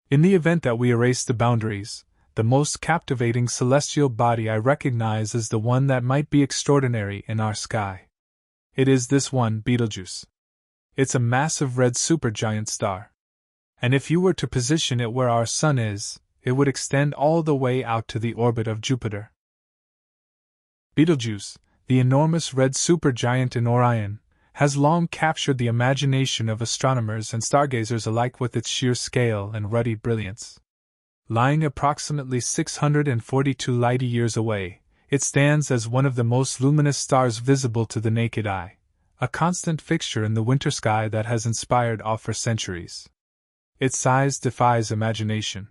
In the event that we erase the boundaries, the most captivating celestial body I recognize is the one that might be extraordinary in our sky. It is this one, Betelgeuse. It's a massive red supergiant star. And if you were to position it where our Sun is, it would extend all the way out to the orbit of Jupiter. Betelgeuse, the enormous red supergiant in Orion, has long captured the imagination of astronomers and stargazers alike with its sheer scale and ruddy brilliance. Lying approximately 642 light-years away, it stands as one of the most luminous stars visible to the naked eye, a constant fixture in the winter sky that has inspired awe for centuries. Its size defies imagination.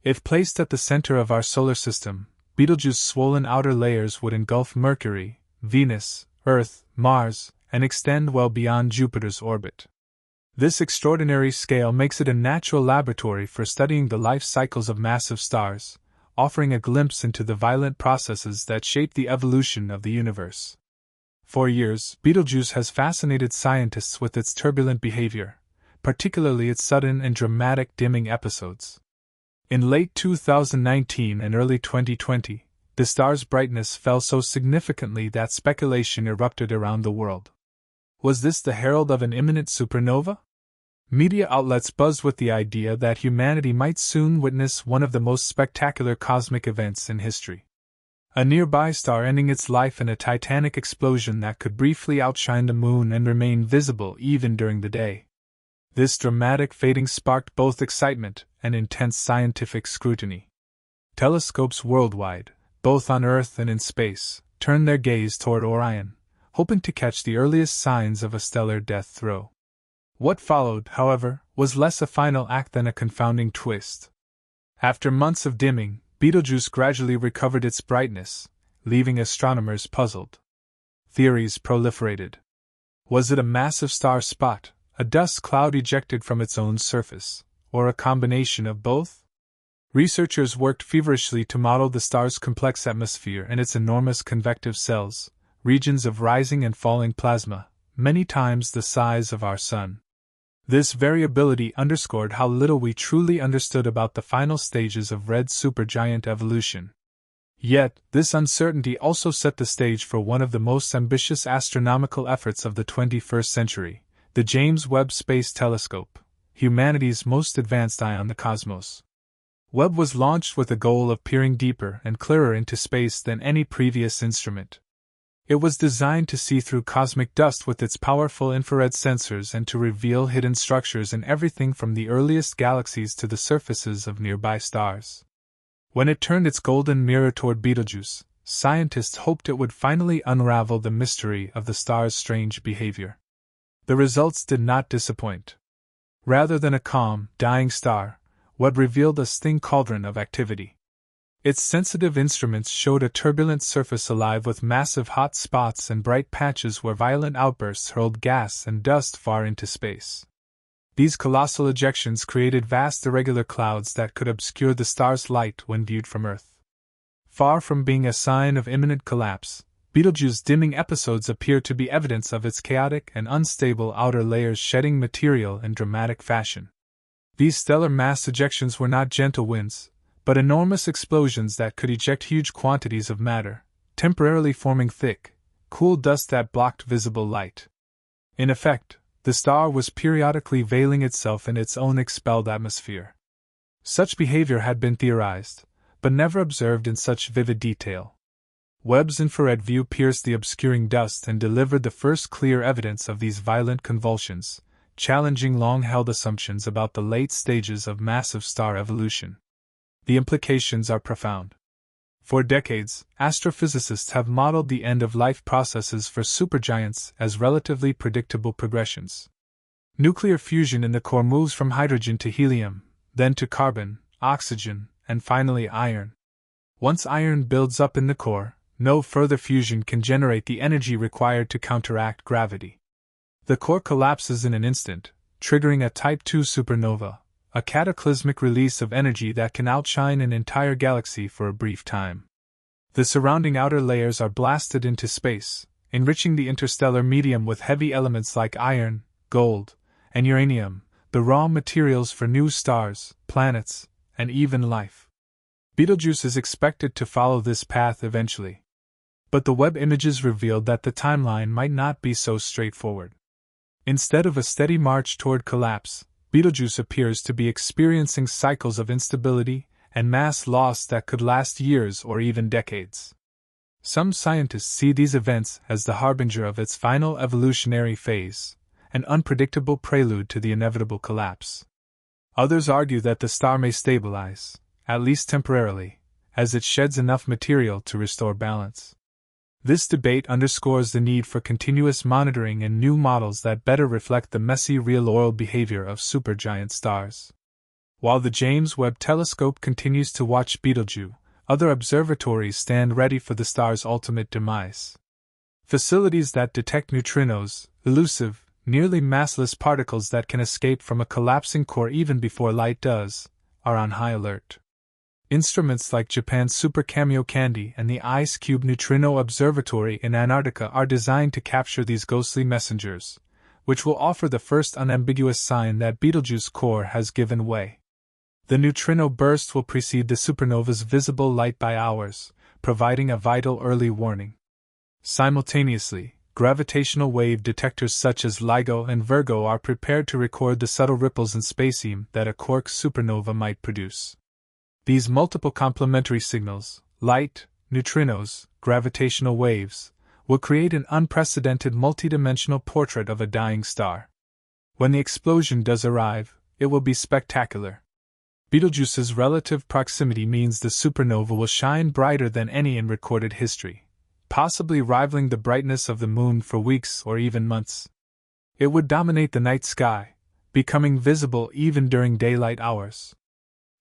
If placed at the center of our solar system, Betelgeuse's swollen outer layers would engulf Mercury, Venus, Earth, Mars, and extend well beyond Jupiter's orbit. This extraordinary scale makes it a natural laboratory for studying the life cycles of massive stars, offering a glimpse into the violent processes that shape the evolution of the universe. For years, Betelgeuse has fascinated scientists with its turbulent behavior, particularly its sudden and dramatic dimming episodes. In late 2019 and early 2020, the star's brightness fell so significantly that speculation erupted around the world. Was this the herald of an imminent supernova? Media outlets buzzed with the idea that humanity might soon witness one of the most spectacular cosmic events in history. A nearby star ending its life in a titanic explosion that could briefly outshine the moon and remain visible even during the day. This dramatic fading sparked both excitement and intense scientific scrutiny. Telescopes worldwide, both on Earth and in space, turned their gaze toward Orion, hoping to catch the earliest signs of a stellar death throe. What followed, however, was less a final act than a confounding twist. After months of dimming, Betelgeuse gradually recovered its brightness, leaving astronomers puzzled. Theories proliferated. Was it a massive star spot, a dust cloud ejected from its own surface, or a combination of both? Researchers worked feverishly to model the star's complex atmosphere and its enormous convective cells, regions of rising and falling plasma, many times the size of our Sun. This variability underscored how little we truly understood about the final stages of red supergiant evolution. Yet, this uncertainty also set the stage for one of the most ambitious astronomical efforts of the 21st century, the James Webb Space Telescope, humanity's most advanced eye on the cosmos. Webb was launched with the goal of peering deeper and clearer into space than any previous instrument. It was designed to see through cosmic dust with its powerful infrared sensors and to reveal hidden structures in everything from the earliest galaxies to the surfaces of nearby stars. When it turned its golden mirror toward Betelgeuse, scientists hoped it would finally unravel the mystery of the star's strange behavior. The results did not disappoint. Rather than a calm, dying star, Webb revealed a stinging cauldron of activity. Its sensitive instruments showed a turbulent surface alive with massive hot spots and bright patches where violent outbursts hurled gas and dust far into space. These colossal ejections created vast irregular clouds that could obscure the star's light when viewed from Earth. Far from being a sign of imminent collapse, Betelgeuse's dimming episodes appear to be evidence of its chaotic and unstable outer layers shedding material in dramatic fashion. These stellar mass ejections were not gentle winds, but enormous explosions that could eject huge quantities of matter, temporarily forming thick, cool dust that blocked visible light. In effect, the star was periodically veiling itself in its own expelled atmosphere. Such behavior had been theorized, but never observed in such vivid detail. Webb's infrared view pierced the obscuring dust and delivered the first clear evidence of these violent convulsions, challenging long-held assumptions about the late stages of massive star evolution. The implications are profound. For decades, astrophysicists have modeled the end-of-life processes for supergiants as relatively predictable progressions. Nuclear fusion in the core moves from hydrogen to helium, then to carbon, oxygen, and finally iron. Once iron builds up in the core, no further fusion can generate the energy required to counteract gravity. The core collapses in an instant, triggering a Type II supernova, a cataclysmic release of energy that can outshine an entire galaxy for a brief time. The surrounding outer layers are blasted into space, enriching the interstellar medium with heavy elements like iron, gold, and uranium, the raw materials for new stars, planets, and even life. Betelgeuse is expected to follow this path eventually. But the web images revealed that the timeline might not be so straightforward. Instead of a steady march toward collapse, Betelgeuse appears to be experiencing cycles of instability and mass loss that could last years or even decades. Some scientists see these events as the harbinger of its final evolutionary phase, an unpredictable prelude to the inevitable collapse. Others argue that the star may stabilize, at least temporarily, as it sheds enough material to restore balance. This debate underscores the need for continuous monitoring and new models that better reflect the messy real-world behavior of supergiant stars. While the James Webb Telescope continues to watch Betelgeuse, other observatories stand ready for the star's ultimate demise. Facilities that detect neutrinos, elusive, nearly massless particles that can escape from a collapsing core even before light does, are on high alert. Instruments like Japan's Super Kamiokande and the Ice Cube Neutrino Observatory in Antarctica are designed to capture these ghostly messengers, which will offer the first unambiguous sign that Betelgeuse's core has given way. The neutrino burst will precede the supernova's visible light by hours, providing a vital early warning. Simultaneously, gravitational wave detectors such as LIGO and Virgo are prepared to record the subtle ripples in spacetime that a quark supernova might produce. These multiple complementary signals, light, neutrinos, gravitational waves, will create an unprecedented multidimensional portrait of a dying star. When the explosion does arrive, it will be spectacular. Betelgeuse's relative proximity means the supernova will shine brighter than any in recorded history, possibly rivaling the brightness of the moon for weeks or even months. It would dominate the night sky, becoming visible even during daylight hours.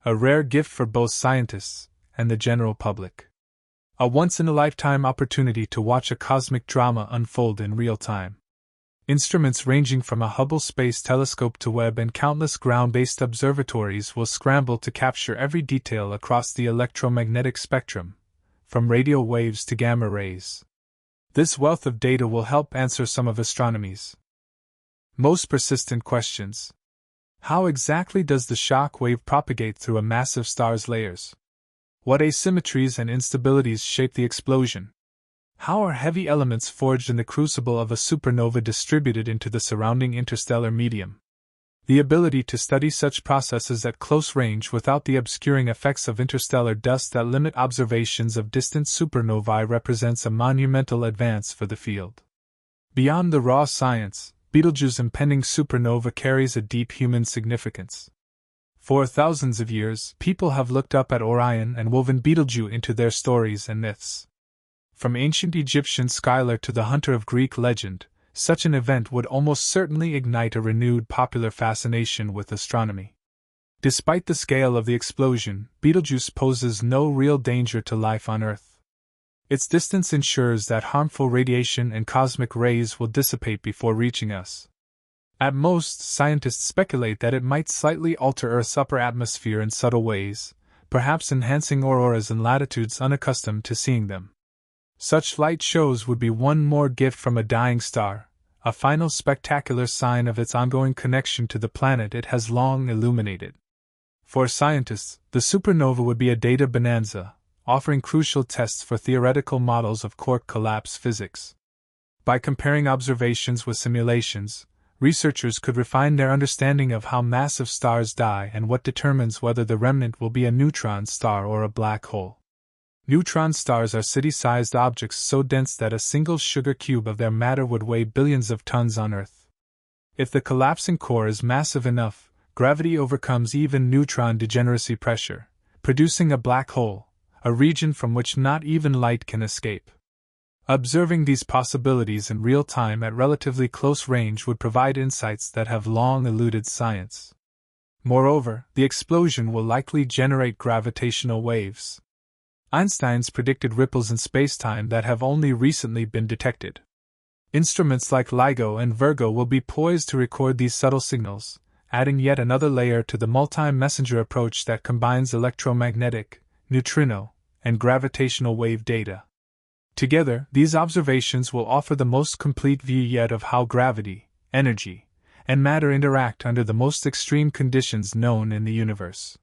A rare gift for both scientists and the general public. A once-in-a-lifetime opportunity to watch a cosmic drama unfold in real time. Instruments ranging from a Hubble Space Telescope to Webb and countless ground-based observatories will scramble to capture every detail across the electromagnetic spectrum, from radio waves to gamma rays. This wealth of data will help answer some of astronomy's most persistent questions. How exactly does the shock wave propagate through a massive star's layers? What asymmetries and instabilities shape the explosion? How are heavy elements forged in the crucible of a supernova distributed into the surrounding interstellar medium? The ability to study such processes at close range without the obscuring effects of interstellar dust that limit observations of distant supernovae represents a monumental advance for the field. Beyond the raw science, Betelgeuse's impending supernova carries a deep human significance. For thousands of years, people have looked up at Orion and woven Betelgeuse into their stories and myths. From ancient Egyptian Skylar to the hunter of Greek legend, such an event would almost certainly ignite a renewed popular fascination with astronomy. Despite the scale of the explosion, Betelgeuse poses no real danger to life on Earth. Its distance ensures that harmful radiation and cosmic rays will dissipate before reaching us. At most, scientists speculate that it might slightly alter Earth's upper atmosphere in subtle ways, perhaps enhancing auroras in latitudes unaccustomed to seeing them. Such light shows would be one more gift from a dying star, a final spectacular sign of its ongoing connection to the planet it has long illuminated. For scientists, the supernova would be a data bonanza, offering crucial tests for theoretical models of quark collapse physics. By comparing observations with simulations, researchers could refine their understanding of how massive stars die and what determines whether the remnant will be a neutron star or a black hole. Neutron stars are city-sized objects so dense that a single sugar cube of their matter would weigh billions of tons on Earth. If the collapsing core is massive enough, gravity overcomes even neutron degeneracy pressure, producing a black hole, a region from which not even light can escape. Observing these possibilities in real time at relatively close range would provide insights that have long eluded science. Moreover, the explosion will likely generate gravitational waves. Einstein's predicted ripples in spacetime that have only recently been detected. Instruments like LIGO and Virgo will be poised to record these subtle signals, adding yet another layer to the multi-messenger approach that combines electromagnetic, neutrino, and gravitational wave data. Together, these observations will offer the most complete view yet of how gravity, energy, and matter interact under the most extreme conditions known in the universe.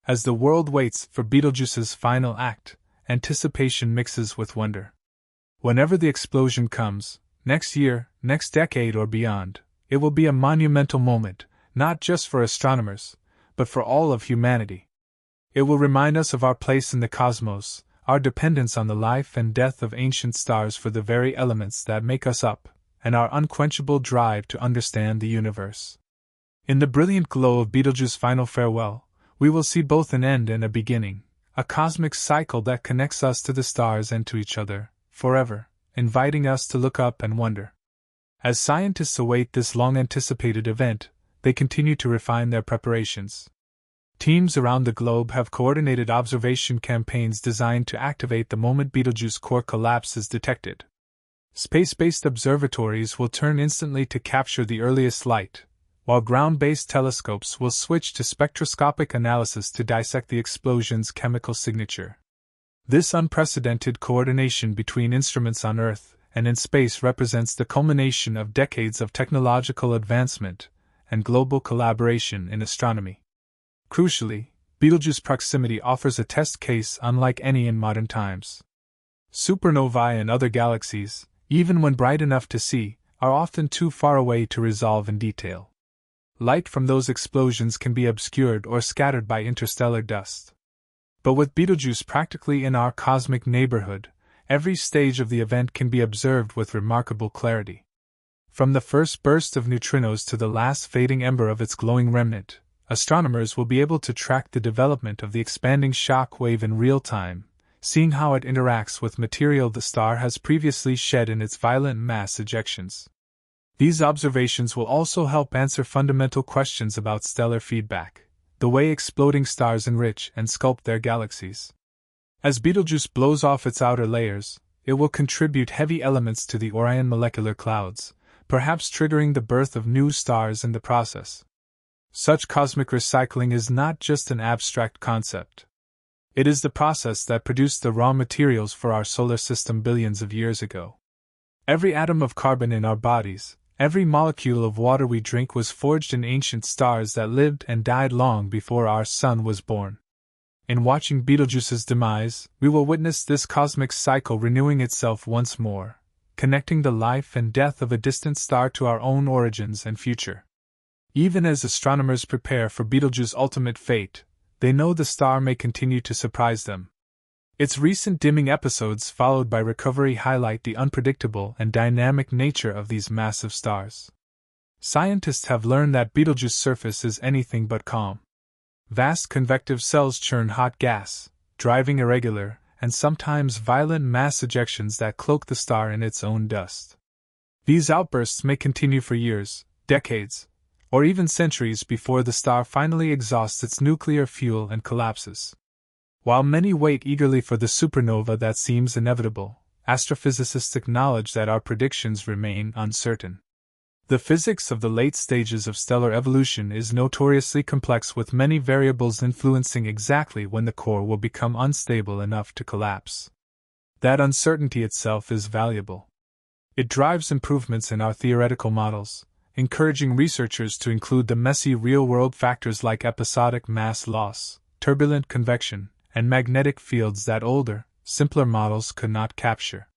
As the world waits for Betelgeuse's final act, anticipation mixes with wonder. Whenever the explosion comes, next year, next decade, or beyond, it will be a monumental moment, not just for astronomers, but for all of humanity. It will remind us of our place in the cosmos, our dependence on the life and death of ancient stars for the very elements that make us up, and our unquenchable drive to understand the universe. In the brilliant glow of Betelgeuse's final farewell, we will see both an end and a beginning, a cosmic cycle that connects us to the stars and to each other, forever, inviting us to look up and wonder. As scientists await this long-anticipated event, they continue to refine their preparations. Teams around the globe have coordinated observation campaigns designed to activate the moment Betelgeuse's core collapse is detected. Space-based observatories will turn instantly to capture the earliest light, while ground-based telescopes will switch to spectroscopic analysis to dissect the explosion's chemical signature. This unprecedented coordination between instruments on Earth and in space represents the culmination of decades of technological advancement and global collaboration in astronomy. Crucially, Betelgeuse's proximity offers a test case unlike any in modern times. Supernovae and other galaxies, even when bright enough to see, are often too far away to resolve in detail. Light from those explosions can be obscured or scattered by interstellar dust. But with Betelgeuse practically in our cosmic neighborhood, every stage of the event can be observed with remarkable clarity. From the first burst of neutrinos to the last fading ember of its glowing remnant, astronomers will be able to track the development of the expanding shock wave in real time, seeing how it interacts with material the star has previously shed in its violent mass ejections. These observations will also help answer fundamental questions about stellar feedback, the way exploding stars enrich and sculpt their galaxies. As Betelgeuse blows off its outer layers, it will contribute heavy elements to the Orion molecular clouds, perhaps triggering the birth of new stars in the process. Such cosmic recycling is not just an abstract concept. It is the process that produced the raw materials for our solar system billions of years ago. Every atom of carbon in our bodies, every molecule of water we drink was forged in ancient stars that lived and died long before our sun was born. In watching Betelgeuse's demise, we will witness this cosmic cycle renewing itself once more, connecting the life and death of a distant star to our own origins and future. Even as astronomers prepare for Betelgeuse's ultimate fate, they know the star may continue to surprise them. Its recent dimming episodes followed by recovery highlight the unpredictable and dynamic nature of these massive stars. Scientists have learned that Betelgeuse's surface is anything but calm. Vast convective cells churn hot gas, driving irregular and sometimes violent mass ejections that cloak the star in its own dust. These outbursts may continue for years, decades, or even centuries before the star finally exhausts its nuclear fuel and collapses. While many wait eagerly for the supernova that seems inevitable, astrophysicists acknowledge that our predictions remain uncertain. The physics of the late stages of stellar evolution is notoriously complex, with many variables influencing exactly when the core will become unstable enough to collapse. That uncertainty itself is valuable. It drives improvements in our theoretical models, encouraging researchers to include the messy real-world factors like episodic mass loss, turbulent convection, and magnetic fields that older, simpler models could not capture.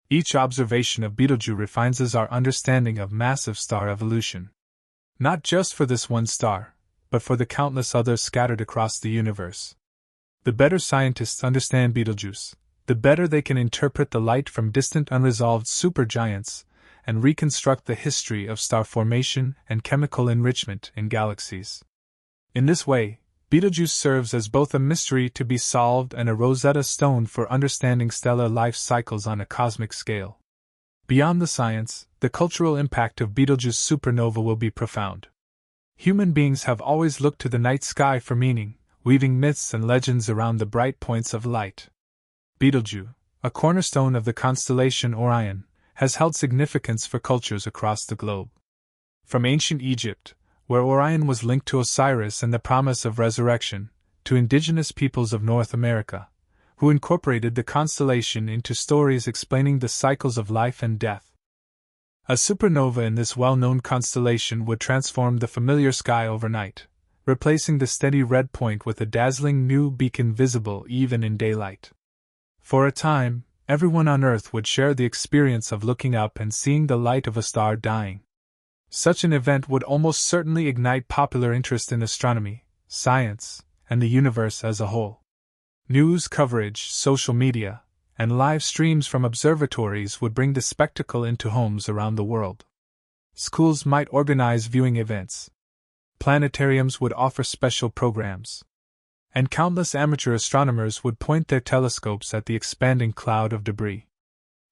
Each observation of Betelgeuse refines our understanding of massive star evolution. Not just for this one star, but for the countless others scattered across the universe. The better scientists understand Betelgeuse, the better they can interpret the light from distant unresolved supergiants and reconstruct the history of star formation and chemical enrichment in galaxies. In this way, Betelgeuse serves as both a mystery to be solved and a Rosetta Stone for understanding stellar life cycles on a cosmic scale. Beyond the science, the cultural impact of Betelgeuse supernova will be profound. Human beings have always looked to the night sky for meaning, weaving myths and legends around the bright points of light. Betelgeuse, a cornerstone of the constellation Orion, has held significance for cultures across the globe. From ancient Egypt, where Orion was linked to Osiris and the promise of resurrection, to indigenous peoples of North America, who incorporated the constellation into stories explaining the cycles of life and death. A supernova in this well-known constellation would transform the familiar sky overnight, replacing the steady red point with a dazzling new beacon visible even in daylight. For a time, everyone on Earth would share the experience of looking up and seeing the light of a star dying. Such an event would almost certainly ignite popular interest in astronomy, science, and the universe as a whole. News coverage, social media, and live streams from observatories would bring the spectacle into homes around the world. Schools might organize viewing events. Planetariums would offer special programs. And countless amateur astronomers would point their telescopes at the expanding cloud of debris.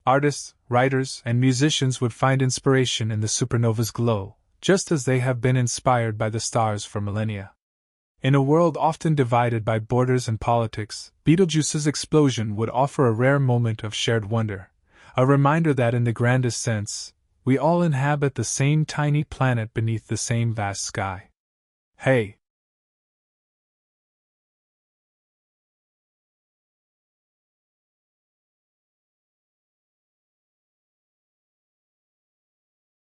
Artists, writers, and musicians would find inspiration in the supernova's glow, just as they have been inspired by the stars for millennia. In a world often divided by borders and politics, Betelgeuse's explosion would offer a rare moment of shared wonder, a reminder that in the grandest sense, we all inhabit the same tiny planet beneath the same vast sky. Hey,